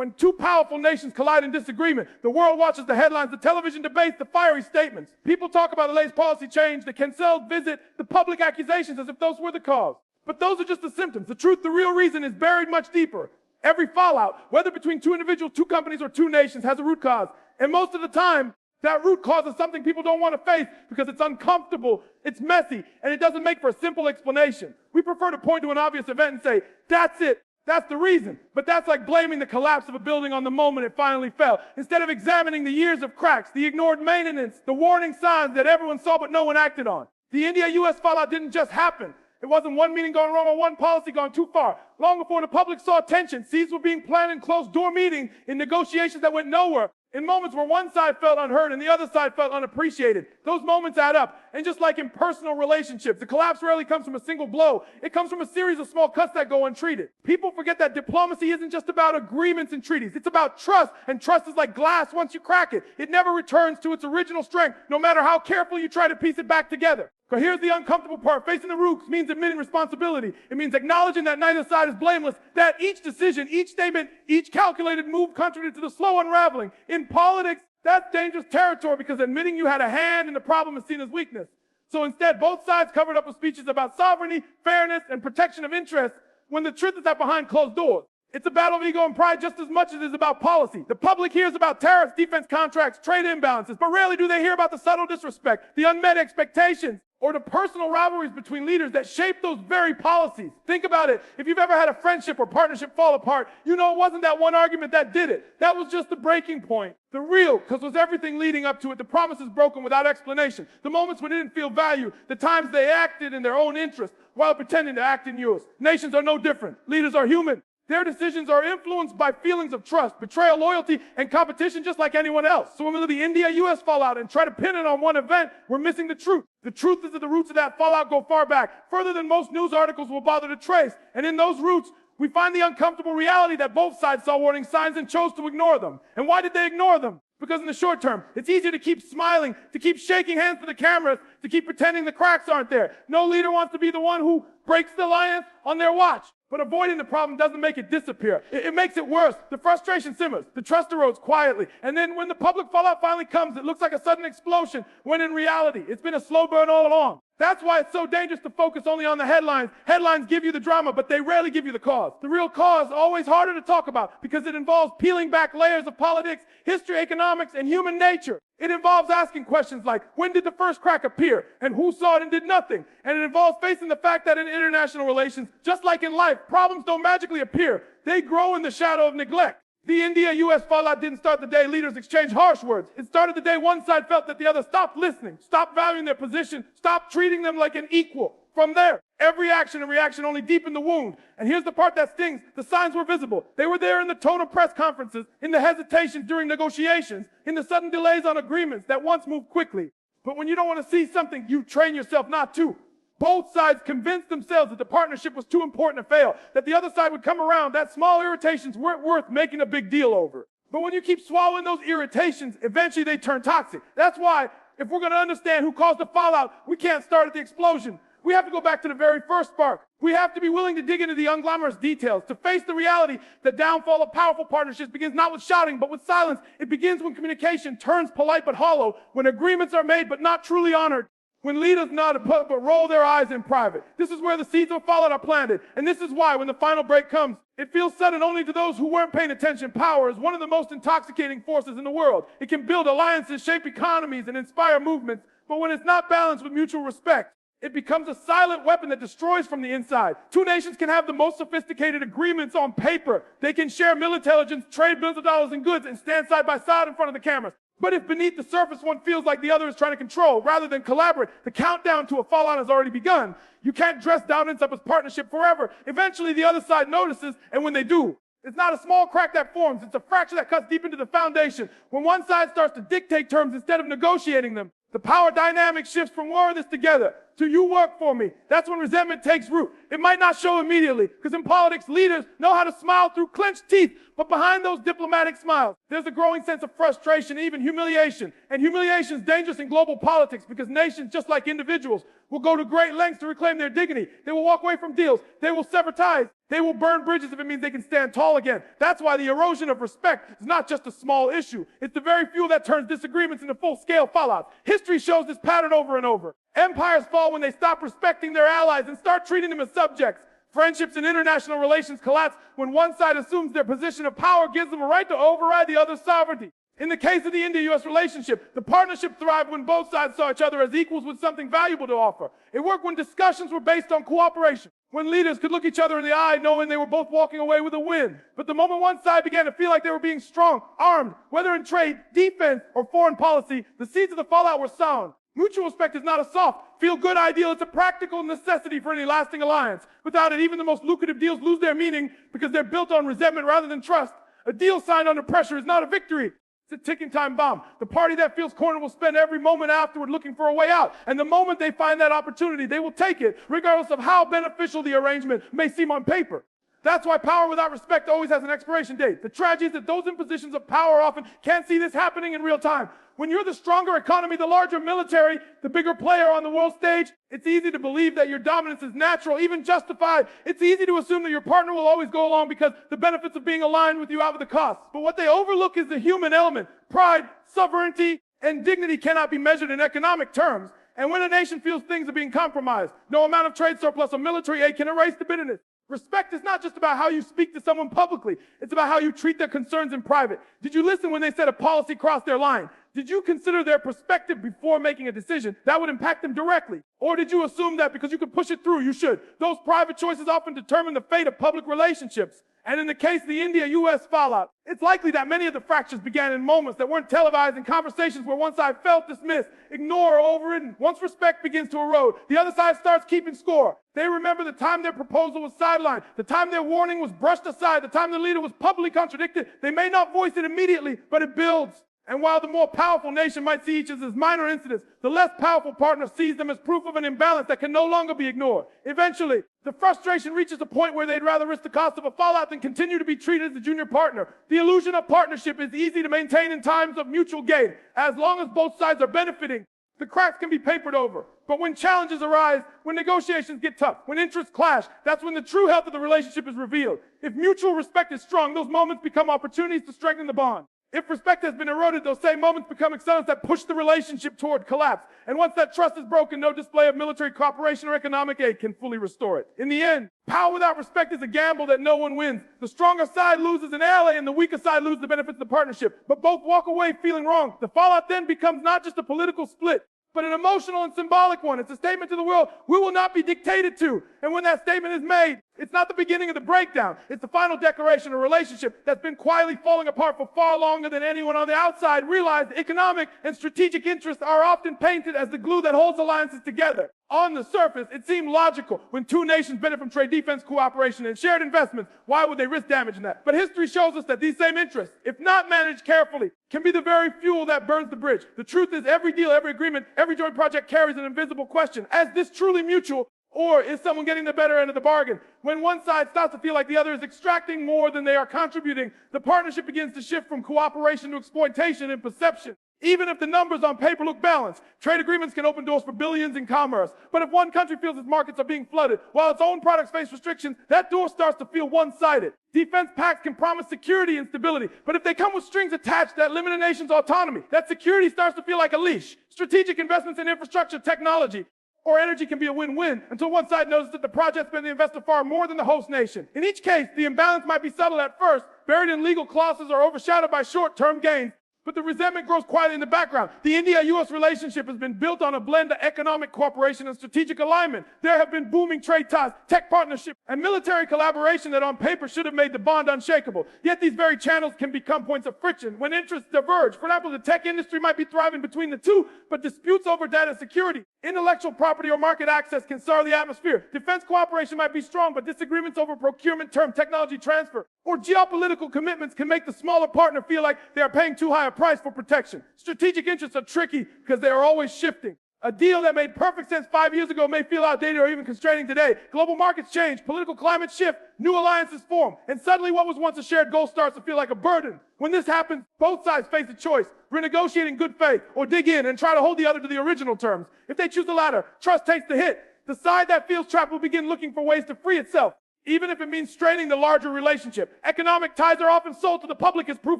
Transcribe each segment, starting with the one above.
When two powerful nations collide in disagreement, the world watches the headlines, the television debates, the fiery statements. People talk about the latest policy change, the cancelled visit, the public accusations as if those were the cause. But those are just the symptoms. The truth, the real reason is buried much deeper. Every fallout, whether between two individuals, two companies, or two nations, has a root cause. And most of the time, that root cause is something people don't want to face because it's uncomfortable, it's messy, and it doesn't make for a simple explanation. We prefer to point to an obvious event and say, that's it. That's the reason. But that's like blaming the collapse of a building on the moment it finally fell. Instead of examining the years of cracks, the ignored maintenance, the warning signs that everyone saw but no one acted on. The India-US fallout didn't just happen. It wasn't one meeting going wrong or one policy going too far. Long before the public saw tension, seeds were being planted in closed-door meetings, in negotiations that went nowhere, in moments where one side felt unheard and the other side felt unappreciated. Those moments add up. And just like in personal relationships, the collapse rarely comes from a single blow. It comes from a series of small cuts that go untreated. People forget that diplomacy isn't just about agreements and treaties. It's about trust. And trust is like glass once you crack it. It never returns to its original strength, no matter how careful you try to piece it back together. But here's the uncomfortable part. Facing the roots means admitting responsibility. It means acknowledging that neither side is blameless, that each decision, each statement, each calculated move contributed to the slow unraveling. In politics, that's dangerous territory because admitting you had a hand in the problem is seen as weakness. So instead, both sides covered up with speeches about sovereignty, fairness, and protection of interests when the truth is that behind closed doors. It's a battle of ego and pride just as much as it is about policy. The public hears about tariffs, defense contracts, trade imbalances, but rarely do they hear about the subtle disrespect, the unmet expectations, or the personal rivalries between leaders that shape those very policies. Think about it. If you've ever had a friendship or partnership fall apart, you know it wasn't that one argument that did it. That was just the breaking point. The real, because was everything leading up to it, the promises broken without explanation, the moments when they didn't feel value, the times they acted in their own interest while pretending to act in yours. Nations are no different. Leaders are human. Their decisions are influenced by feelings of trust, betrayal, loyalty, and competition just like anyone else. So when we look at the India-US fallout and try to pin it on one event, we're missing the truth. The truth is that the roots of that fallout go far back, further than most news articles will bother to trace. And in those roots, we find the uncomfortable reality that both sides saw warning signs and chose to ignore them. And why did they ignore them? Because in the short term, it's easier to keep smiling, to keep shaking hands for the cameras, to keep pretending the cracks aren't there. No leader wants to be the one who breaks the alliance on their watch. But avoiding the problem doesn't make it disappear. It makes it worse. The frustration simmers. The trust erodes quietly. And then when the public fallout finally comes, it looks like a sudden explosion, when in reality, it's been a slow burn all along. That's why it's so dangerous to focus only on the headlines. Headlines give you the drama, but they rarely give you the cause. The real cause is always harder to talk about because it involves peeling back layers of politics, history, economics, and human nature. It involves asking questions like, when did the first crack appear? And who saw it and did nothing? And it involves facing the fact that in international relations, just like in life, problems don't magically appear. They grow in the shadow of neglect. The India-US fallout didn't start the day leaders exchanged harsh words. It started the day one side felt that the other stopped listening, stopped valuing their position, stopped treating them like an equal. From there, every action and reaction only deepened the wound. And here's the part that stings. The signs were visible. They were there in the tone of press conferences, in the hesitations during negotiations, in the sudden delays on agreements that once moved quickly. But when you don't want to see something, you train yourself not to. Both sides convinced themselves that the partnership was too important to fail, that the other side would come around, that small irritations weren't worth making a big deal over. But when you keep swallowing those irritations, eventually they turn toxic. That's why, if we're going to understand who caused the fallout, we can't start at the explosion. We have to go back to the very first spark. We have to be willing to dig into the unglamorous details, to face the reality the downfall of powerful partnerships begins not with shouting, but with silence. It begins when communication turns polite but hollow, when agreements are made but not truly honored, when leaders nod but roll their eyes in private. This is where the seeds of fallout are planted. And this is why, when the final break comes, it feels sudden only to those who weren't paying attention. Power is one of the most intoxicating forces in the world. It can build alliances, shape economies, and inspire movements. But when it's not balanced with mutual respect, it becomes a silent weapon that destroys from the inside. Two nations can have the most sophisticated agreements on paper. They can share military intelligence, trade billions of dollars in goods, and stand side by side in front of the cameras. But if beneath the surface one feels like the other is trying to control rather than collaborate, the countdown to a fallout has already begun. You can't dress dominance up as partnership forever. Eventually the other side notices, and when they do, it's not a small crack that forms. It's a fracture that cuts deep into the foundation. When one side starts to dictate terms instead of negotiating them, the power dynamic shifts from we're in this together till you work for me. That's when resentment takes root. It might not show immediately, because in politics, leaders know how to smile through clenched teeth, but behind those diplomatic smiles, there's a growing sense of frustration, even humiliation. And humiliation is dangerous in global politics because nations, just like individuals, will go to great lengths to reclaim their dignity. They will walk away from deals. They will sever ties. They will burn bridges if it means they can stand tall again. That's why the erosion of respect is not just a small issue. It's the very fuel that turns disagreements into full-scale fallout. History shows this pattern over and over. Empires fall when they stop respecting their allies and start treating them as subjects. Friendships and international relations collapse when one side assumes their position of power gives them a right to override the other's sovereignty. In the case of the India-U.S. relationship, the partnership thrived when both sides saw each other as equals with something valuable to offer. It worked when discussions were based on cooperation, when leaders could look each other in the eye knowing they were both walking away with a win. But the moment one side began to feel like they were being strong, armed, whether in trade, defense, or foreign policy, the seeds of the fallout were sown. Mutual respect is not a soft, feel-good ideal. It's a practical necessity for any lasting alliance. Without it, even the most lucrative deals lose their meaning because they're built on resentment rather than trust. A deal signed under pressure is not a victory. It's a ticking time bomb. The party that feels cornered will spend every moment afterward looking for a way out. And the moment they find that opportunity, they will take it, regardless of how beneficial the arrangement may seem on paper. That's why power without respect always has an expiration date. The tragedy is that those in positions of power often can't see this happening in real time. When you're the stronger economy, the larger military, the bigger player on the world stage, it's easy to believe that your dominance is natural, even justified. It's easy to assume that your partner will always go along because the benefits of being aligned with you outweigh the costs. But what they overlook is the human element. Pride, sovereignty, and dignity cannot be measured in economic terms. And when a nation feels things are being compromised, no amount of trade surplus or military aid can erase the bitterness. Respect is not just about how you speak to someone publicly. It's about how you treat their concerns in private. Did you listen when they said a policy crossed their line? Did you consider their perspective before making a decision that would impact them directly? Or did you assume that because you could push it through, you should? Those private choices often determine the fate of public relationships. And in the case of the India-U.S. fallout, it's likely that many of the fractures began in moments that weren't televised, in conversations where one side felt dismissed, ignored, or overridden. Once respect begins to erode, the other side starts keeping score. They remember the time their proposal was sidelined, the time their warning was brushed aside, the time the leader was publicly contradicted. They may not voice it immediately, but it builds. And while the more powerful nation might see each as minor incidents, the less powerful partner sees them as proof of an imbalance that can no longer be ignored. Eventually, the frustration reaches a point where they'd rather risk the cost of a fallout than continue to be treated as a junior partner. The illusion of partnership is easy to maintain in times of mutual gain. As long as both sides are benefiting, the cracks can be papered over. But when challenges arise, when negotiations get tough, when interests clash, that's when the true health of the relationship is revealed. If mutual respect is strong, those moments become opportunities to strengthen the bond. If respect has been eroded, those same moments become accelerants that push the relationship toward collapse. And once that trust is broken, no display of military cooperation or economic aid can fully restore it. In the end, power without respect is a gamble that no one wins. The stronger side loses an ally and the weaker side loses the benefits of the partnership. But both walk away feeling wrong. The fallout then becomes not just a political split, but an emotional and symbolic one. It's a statement to the world, we will not be dictated to. And when that statement is made, it's not the beginning of the breakdown. It's the final declaration of a relationship that's been quietly falling apart for far longer than anyone on the outside realized. Economic and strategic interests are often painted as the glue that holds alliances together. On the surface, it seemed logical. When two nations benefit from trade defense cooperation and shared investments, why would they risk damaging that? But history shows us that these same interests, if not managed carefully, can be the very fuel that burns the bridge. The truth is, every deal, every agreement, every joint project carries an invisible question. Is this truly mutual? Or is someone getting the better end of the bargain? When one side starts to feel like the other is extracting more than they are contributing, the partnership begins to shift from cooperation to exploitation and perception. Even if the numbers on paper look balanced, trade agreements can open doors for billions in commerce. But if one country feels its markets are being flooded, while its own products face restrictions, that door starts to feel one-sided. Defense pacts can promise security and stability, but if they come with strings attached that limit a nation's autonomy, that security starts to feel like a leash. Strategic investments in infrastructure, technology, or energy can be a win-win until one side notices that the project spent the investor far more than the host nation. In each case, the imbalance might be subtle at first, buried in legal clauses or overshadowed by short-term gains. But the resentment grows quietly in the background. The India-U.S. relationship has been built on a blend of economic cooperation and strategic alignment. There have been booming trade ties, tech partnership, and military collaboration that on paper should have made the bond unshakable. Yet these very channels can become points of friction when interests diverge. For example, the tech industry might be thriving between the two, but disputes over data security, intellectual property, or market access can sour the atmosphere. Defense cooperation might be strong, but disagreements over procurement term, technology transfer, or geopolitical commitments can make the smaller partner feel like they are paying too high a price for protection. Strategic interests are tricky because they are always shifting. A deal that made perfect sense 5 years ago may feel outdated or even constraining today. Global markets change, political climate shift, new alliances form, and suddenly what was once a shared goal starts to feel like a burden. When this happens, both sides face a choice: renegotiate in good faith or dig in and try to hold the other to the original terms. If they choose the latter, trust takes the hit. The side that feels trapped will begin looking for ways to free itself, even if it means straining the larger relationship. Economic ties are often sold to the public as proof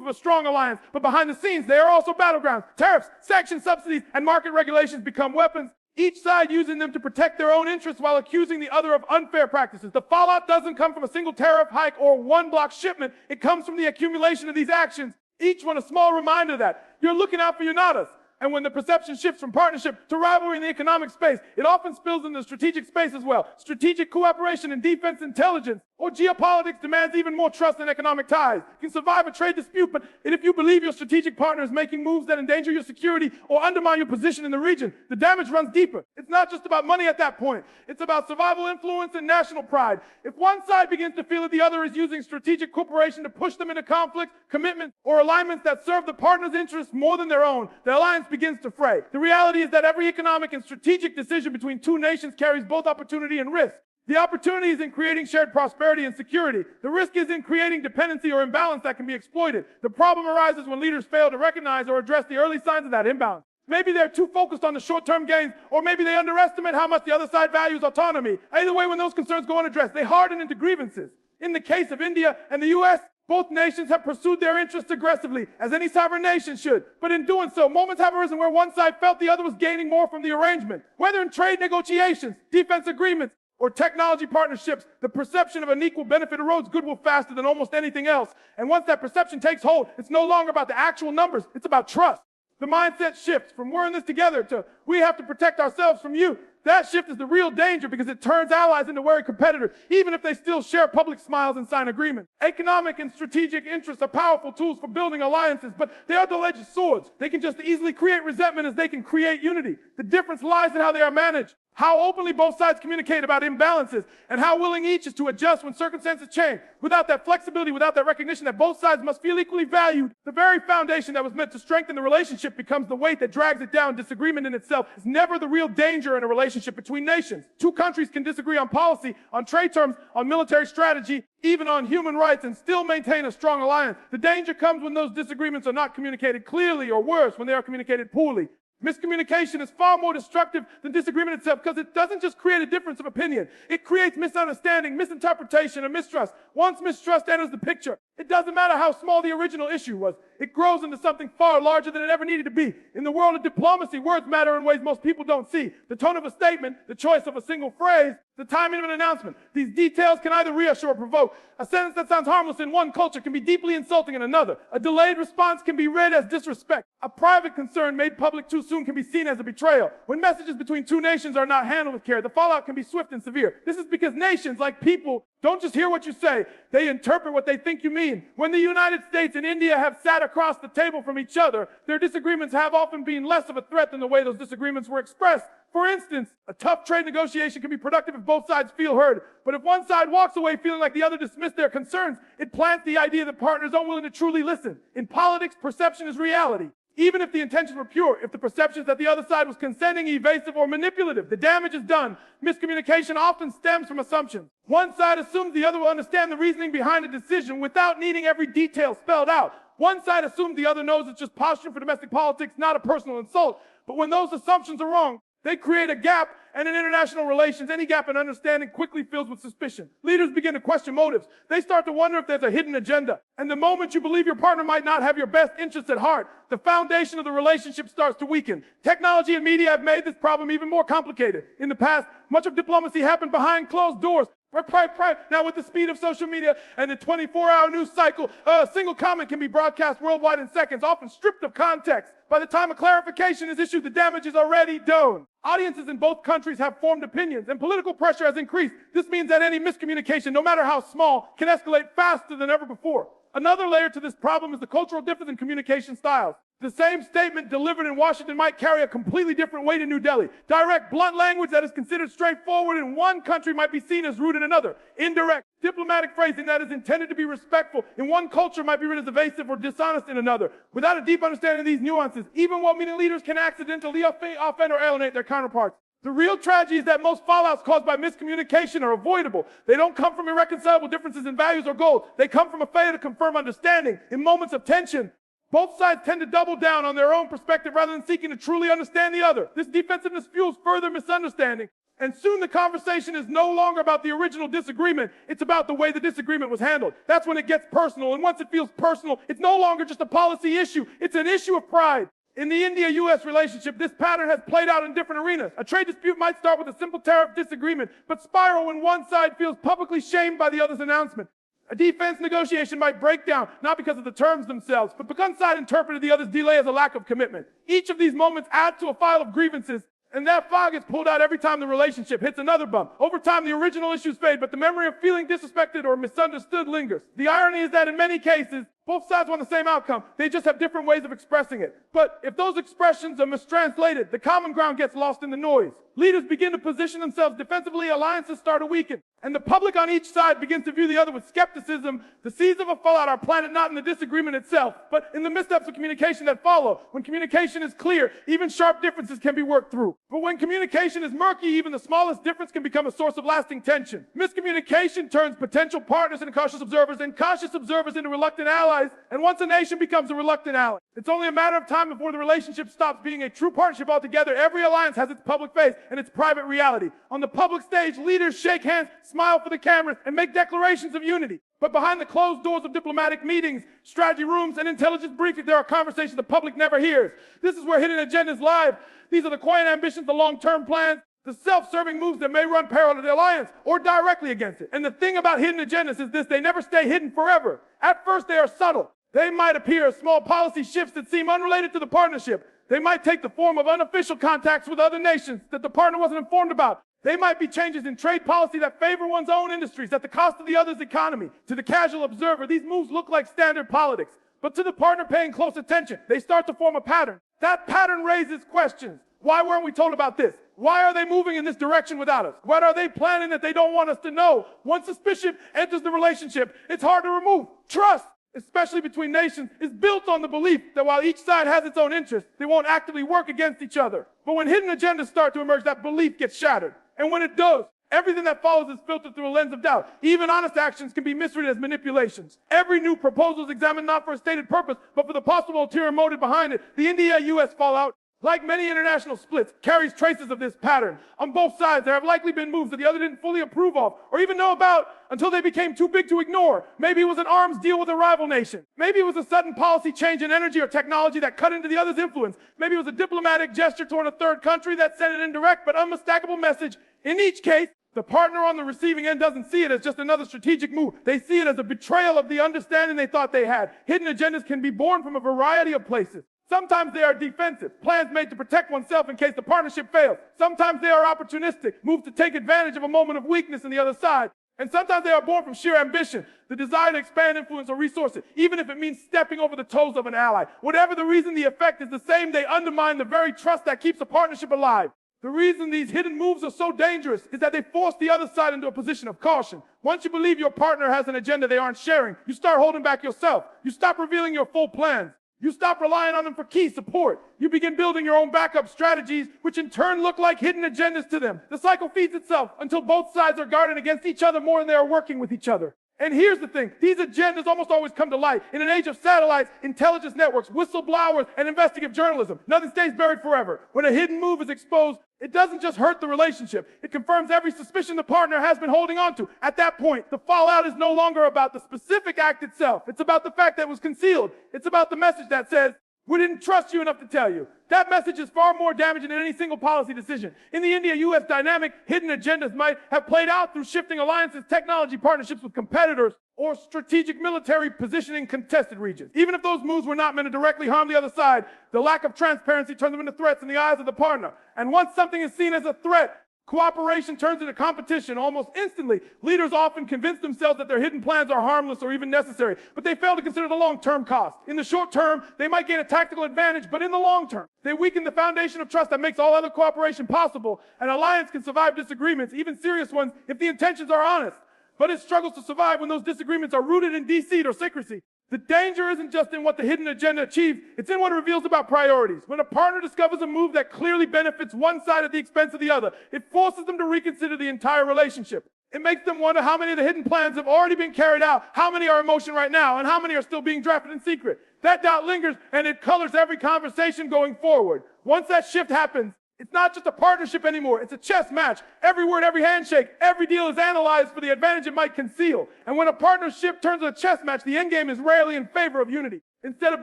of a strong alliance, but behind the scenes, they are also battlegrounds. Tariffs, sanctions, subsidies, and market regulations become weapons, each side using them to protect their own interests while accusing the other of unfair practices. The fallout doesn't come from a single tariff hike or one block shipment. It comes from the accumulation of these actions, each one a small reminder that you're looking out for your not us. And when the perception shifts from partnership to rivalry in the economic space, it often spills into the strategic space as well. Strategic cooperation in defense intelligence or geopolitics demands even more trust than economic ties. You can survive a trade dispute, but if you believe your strategic partner is making moves that endanger your security or undermine your position in the region, the damage runs deeper. It's not just about money at that point. It's about survival influence and national pride. If one side begins to feel that the other is using strategic cooperation to push them into conflict, commitments, or alignments that serve the partner's interests more than their own, the alliance begins to fray. The reality is that every economic and strategic decision between two nations carries both opportunity and risk. The opportunity is in creating shared prosperity and security. The risk is in creating dependency or imbalance that can be exploited. The problem arises when leaders fail to recognize or address the early signs of that imbalance. Maybe they're too focused on the short-term gains, or maybe they underestimate how much the other side values autonomy. Either way, when those concerns go unaddressed, they harden into grievances. In the case of India and the U.S., both nations have pursued their interests aggressively, as any sovereign nation should. But in doing so, moments have arisen where one side felt the other was gaining more from the arrangement. Whether in trade negotiations, defense agreements, or technology partnerships, the perception of an equal benefit erodes goodwill faster than almost anything else. And once that perception takes hold, it's no longer about the actual numbers, it's about trust. The mindset shifts from we're in this together to we have to protect ourselves from you. That shift is the real danger because it turns allies into wary competitors, even if they still share public smiles and sign agreements. Economic and strategic interests are powerful tools for building alliances, but they are double-edged swords. They can just easily create resentment as they can create unity. The difference lies in how they are managed, how openly both sides communicate about imbalances, and how willing each is to adjust when circumstances change. Without that flexibility, without that recognition that both sides must feel equally valued, the very foundation that was meant to strengthen the relationship becomes the weight that drags it down. Disagreement in itself is never the real danger in a relationship between nations. Two countries can disagree on policy, on trade terms, on military strategy, even on human rights, and still maintain a strong alliance. The danger comes when those disagreements are not communicated clearly, or worse, when they are communicated poorly. Miscommunication is far more destructive than disagreement itself because it doesn't just create a difference of opinion. It creates misunderstanding, misinterpretation, and mistrust. Once mistrust enters the picture, it doesn't matter how small the original issue was. It grows into something far larger than it ever needed to be. In the world of diplomacy, words matter in ways most people don't see. The tone of a statement, the choice of a single phrase, the timing of an announcement. These details can either reassure or provoke. A sentence that sounds harmless in one culture can be deeply insulting in another. A delayed response can be read as disrespect. A private concern made public too soon can be seen as a betrayal. When messages between two nations are not handled with care, the fallout can be swift and severe. This is because nations, like people, don't just hear what you say, they interpret what they think you mean. When the United States and India have sat across the table from each other, their disagreements have often been less of a threat than the way those disagreements were expressed. For instance, a tough trade negotiation can be productive if both sides feel heard. But if one side walks away feeling like the other dismissed their concerns, it plants the idea that partners aren't willing to truly listen. In politics, perception is reality. Even if the intentions were pure, if the perception is that the other side was consenting, evasive, or manipulative, the damage is done. Miscommunication often stems from assumptions. One side assumes the other will understand the reasoning behind a decision without needing every detail spelled out. One side assumes the other knows it's just posturing for domestic politics, not a personal insult. But when those assumptions are wrong, they create a gap, and in international relations, any gap in understanding quickly fills with suspicion. Leaders begin to question motives. They start to wonder if there's a hidden agenda. And the moment you believe your partner might not have your best interests at heart, the foundation of the relationship starts to weaken. Technology and media have made this problem even more complicated. In the past, much of diplomacy happened behind closed doors. Now with the speed of social media and the 24-hour news cycle, a single comment can be broadcast worldwide in seconds, often stripped of context. By the time a clarification is issued, the damage is already done. Audiences in both countries have formed opinions, and political pressure has increased. This means that any miscommunication, no matter how small, can escalate faster than ever before. Another layer to this problem is the cultural difference in communication styles. The same statement delivered in Washington might carry a completely different weight in New Delhi. Direct, blunt language that is considered straightforward in one country might be seen as rude in another. Indirect, Diplomatic phrasing that is intended to be respectful in one culture might be read as evasive or dishonest in another. Without a deep understanding of these nuances, even well-meaning leaders can accidentally offend or alienate their counterparts. The real tragedy is that most fallouts caused by miscommunication are avoidable. They don't come from irreconcilable differences in values or goals. They come from a failure to confirm understanding in moments of tension. Both sides tend to double down on their own perspective rather than seeking to truly understand the other. This defensiveness fuels further misunderstanding. And soon the conversation is no longer about the original disagreement. It's about the way the disagreement was handled. That's when it gets personal. And once it feels personal, it's no longer just a policy issue. It's an issue of pride. In the India-US relationship, this pattern has played out in different arenas. A trade dispute might start with a simple tariff disagreement, but spiral when one side feels publicly shamed by the other's announcement. A defense negotiation might break down, not because of the terms themselves, but because one side interpreted the other's delay as a lack of commitment. Each of these moments adds to a file of grievances, and that file gets pulled out every time the relationship hits another bump. Over time, the original issues fade, but the memory of feeling disrespected or misunderstood lingers. The irony is that in many cases, both sides want the same outcome. They just have different ways of expressing it. But if those expressions are mistranslated, the common ground gets lost in the noise. Leaders begin to position themselves defensively, alliances start to weaken, and the public on each side begins to view the other with skepticism. The seeds of a fallout are planted not in the disagreement itself, but in the missteps of communication that follow. When communication is clear, even sharp differences can be worked through. But when communication is murky, even the smallest difference can become a source of lasting tension. Miscommunication turns potential partners into cautious observers, and cautious observers into reluctant allies. And once a nation becomes a reluctant ally, it's only a matter of time before the relationship stops being a true partnership altogether. Every alliance has its public face and its private reality. On the public stage, leaders shake hands, smile for the cameras, and make declarations of unity. But behind the closed doors of diplomatic meetings, strategy rooms, and intelligence briefings, there are conversations the public never hears. This is where hidden agendas lie. These are the quiet ambitions, the long-term plans, the self-serving moves that may run parallel to the alliance or directly against it. And the thing about hidden agendas is this: they never stay hidden forever. At first, they are subtle. They might appear as small policy shifts that seem unrelated to the partnership. They might take the form of unofficial contacts with other nations that the partner wasn't informed about. They might be changes in trade policy that favor one's own industries at the cost of the other's economy. To the casual observer, these moves look like standard politics. But to the partner paying close attention, they start to form a pattern. That pattern raises questions. Why weren't we told about this? Why are they moving in this direction without us? What are they planning that they don't want us to know? Once suspicion enters the relationship, it's hard to remove. Trust, especially between nations, is built on the belief that while each side has its own interests, they won't actively work against each other. But when hidden agendas start to emerge, that belief gets shattered. And when it does, everything that follows is filtered through a lens of doubt. Even honest actions can be misread as manipulations. Every new proposal is examined not for a stated purpose, but for the possible ulterior motive behind it. The India-US fallout, like many international splits, carries traces of this pattern. On both sides, there have likely been moves that the other didn't fully approve of or even know about until they became too big to ignore. Maybe it was an arms deal with a rival nation. Maybe it was a sudden policy change in energy or technology that cut into the other's influence. Maybe it was a diplomatic gesture toward a third country that sent an indirect but unmistakable message. In each case, the partner on the receiving end doesn't see it as just another strategic move. They see it as a betrayal of the understanding they thought they had. Hidden agendas can be born from a variety of places. Sometimes they are defensive, plans made to protect oneself in case the partnership fails. Sometimes they are opportunistic, moves to take advantage of a moment of weakness on the other side. And sometimes they are born from sheer ambition, the desire to expand influence or resources, even if it means stepping over the toes of an ally. Whatever the reason, the effect is the same. They undermine the very trust that keeps a partnership alive. The reason these hidden moves are so dangerous is that they force the other side into a position of caution. Once you believe your partner has an agenda they aren't sharing, you start holding back yourself. You stop revealing your full plans. You stop relying on them for key support. You begin building your own backup strategies, which in turn look like hidden agendas to them. The cycle feeds itself until both sides are guarded against each other more than they are working with each other. And here's the thing. These agendas almost always come to light. In an age of satellites, intelligence networks, whistleblowers, and investigative journalism, nothing stays buried forever. When a hidden move is exposed, it doesn't just hurt the relationship. It confirms every suspicion the partner has been holding on to. At that point, the fallout is no longer about the specific act itself. It's about the fact that it was concealed. It's about the message that says, we didn't trust you enough to tell you. That message is far more damaging than any single policy decision. In the India-US dynamic, hidden agendas might have played out through shifting alliances, technology partnerships with competitors, or strategic military positioning in contested regions. Even if those moves were not meant to directly harm the other side, the lack of transparency turns them into threats in the eyes of the partner. And once something is seen as a threat, cooperation turns into competition almost instantly. Leaders often convince themselves that their hidden plans are harmless or even necessary, but they fail to consider the long-term cost. In the short term, they might gain a tactical advantage, but in the long term, they weaken the foundation of trust that makes all other cooperation possible. An alliance can survive disagreements, even serious ones, if the intentions are honest. but it struggles to survive when those disagreements are rooted in deceit or secrecy. The danger isn't just in what the hidden agenda achieves, it's in what it reveals about priorities. When a partner discovers a move that clearly benefits one side at the expense of the other, it forces them to reconsider the entire relationship. It makes them wonder how many of the hidden plans have already been carried out, how many are in motion right now, and how many are still being drafted in secret. That doubt lingers, and it colors every conversation going forward. Once that shift happens, it's not just a partnership anymore. It's a chess match. Every word, every handshake, every deal is analyzed for the advantage it might conceal. And when a partnership turns to a chess match, the end game is rarely in favor of unity. Instead of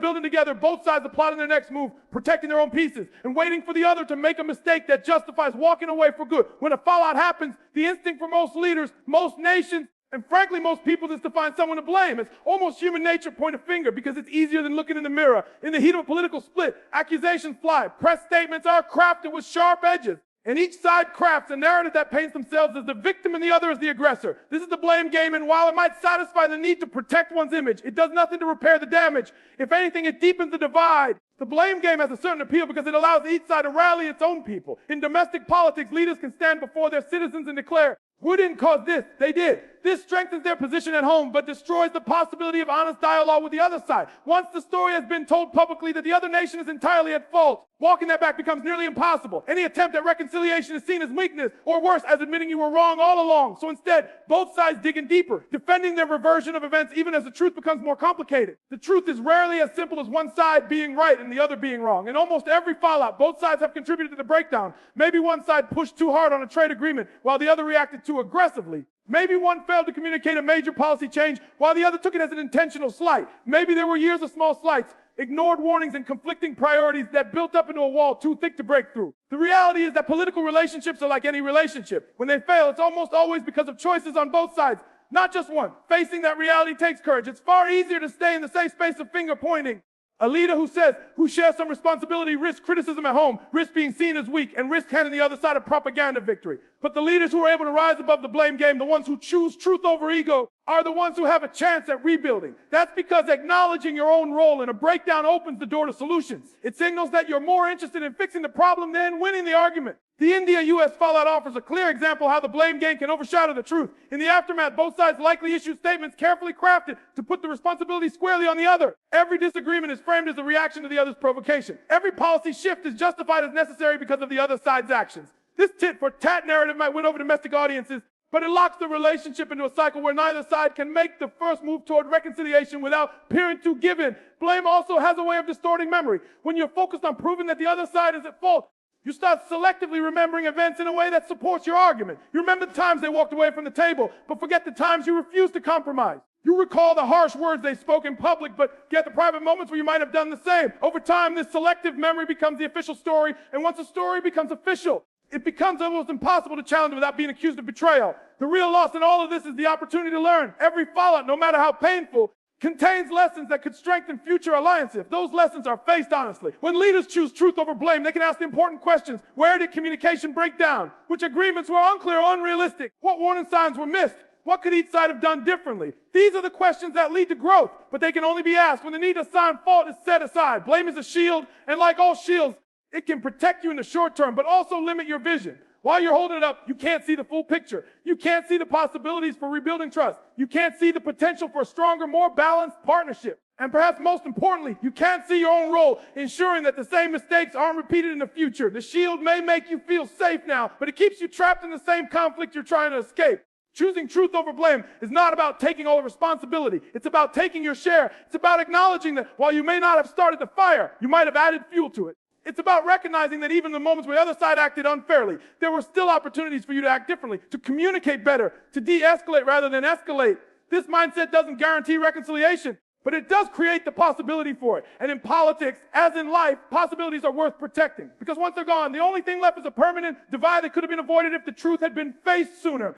building together, both sides are plotting their next move, protecting their own pieces, and waiting for the other to make a mistake that justifies walking away for good. When a fallout happens, the instinct for most leaders, most nations, and frankly, most people is to find someone to blame. It's almost human nature to point a finger because it's easier than looking in the mirror. In the heat of a political split, accusations fly. Press statements are crafted with sharp edges. And each side crafts a narrative that paints themselves as the victim and the other as the aggressor. This is the blame game, and while it might satisfy the need to protect one's image, it does nothing to repair the damage. If anything, it deepens the divide. The blame game has a certain appeal because it allows each side to rally its own people. In domestic politics, leaders can stand before their citizens and declare, "We didn't cause this, they did." This strengthens their position at home, but destroys the possibility of honest dialogue with the other side. Once the story has been told publicly that the other nation is entirely at fault, walking that back becomes nearly impossible. Any attempt at reconciliation is seen as weakness, or worse, as admitting you were wrong all along. So instead, both sides dig in deeper, defending their version of events even as the truth becomes more complicated. The truth is rarely as simple as one side being right and the other being wrong. In almost every fallout, both sides have contributed to the breakdown. Maybe one side pushed too hard on a trade agreement, while the other reacted too aggressively. Maybe one failed to communicate a major policy change, while the other took it as an intentional slight. Maybe there were years of small slights, ignored warnings, and conflicting priorities that built up into a wall too thick to break through. The reality is that political relationships are like any relationship. When they fail, it's almost always because of choices on both sides, not just one. Facing that reality takes courage. It's far easier to stay in the safe space of finger pointing. A leader who shares some responsibility risks criticism at home, risks being seen as weak, and risks handing the other side a propaganda victory. But the leaders who are able to rise above the blame game, the ones who choose truth over ego, are the ones who have a chance at rebuilding. That's because acknowledging your own role in a breakdown opens the door to solutions. It signals that you're more interested in fixing the problem than winning the argument. The India-US fallout offers a clear example of how the blame game can overshadow the truth. In the aftermath, both sides likely issued statements carefully crafted to put the responsibility squarely on the other. Every disagreement is framed as a reaction to the other's provocation. Every policy shift is justified as necessary because of the other side's actions. This tit-for-tat narrative might win over domestic audiences, but it locks the relationship into a cycle where neither side can make the first move toward reconciliation without appearing to give in. Blame also has a way of distorting memory. When you're focused on proving that the other side is at fault, you start selectively remembering events in a way that supports your argument. You remember the times they walked away from the table, but forget the times you refused to compromise. You recall the harsh words they spoke in public, but get the private moments where you might have done the same. Over time, this selective memory becomes the official story, and once a story becomes official, it becomes almost impossible to challenge without being accused of betrayal. The real loss in all of this is the opportunity to learn. Every fallout, no matter how painful, contains lessons that could strengthen future alliances if those lessons are faced honestly. When leaders choose truth over blame, they can ask the important questions. Where did communication break down? Which agreements were unclear or unrealistic? What warning signs were missed? What could each side have done differently? These are the questions that lead to growth, but they can only be asked when the need to assign fault is set aside. Blame is a shield, and like all shields, it can protect you in the short term, but also limit your vision. While you're holding it up, you can't see the full picture. You can't see the possibilities for rebuilding trust. You can't see the potential for a stronger, more balanced partnership. And perhaps most importantly, you can't see your own role, ensuring that the same mistakes aren't repeated in the future. The shield may make you feel safe now, but it keeps you trapped in the same conflict you're trying to escape. Choosing truth over blame is not about taking all the responsibility. It's about taking your share. It's about acknowledging that while you may not have started the fire, you might have added fuel to it. It's about recognizing that even in the moments where the other side acted unfairly, there were still opportunities for you to act differently, to communicate better, to de-escalate rather than escalate. This mindset doesn't guarantee reconciliation, but it does create the possibility for it. And in politics, as in life, possibilities are worth protecting. Because once they're gone, the only thing left is a permanent divide that could have been avoided if the truth had been faced sooner.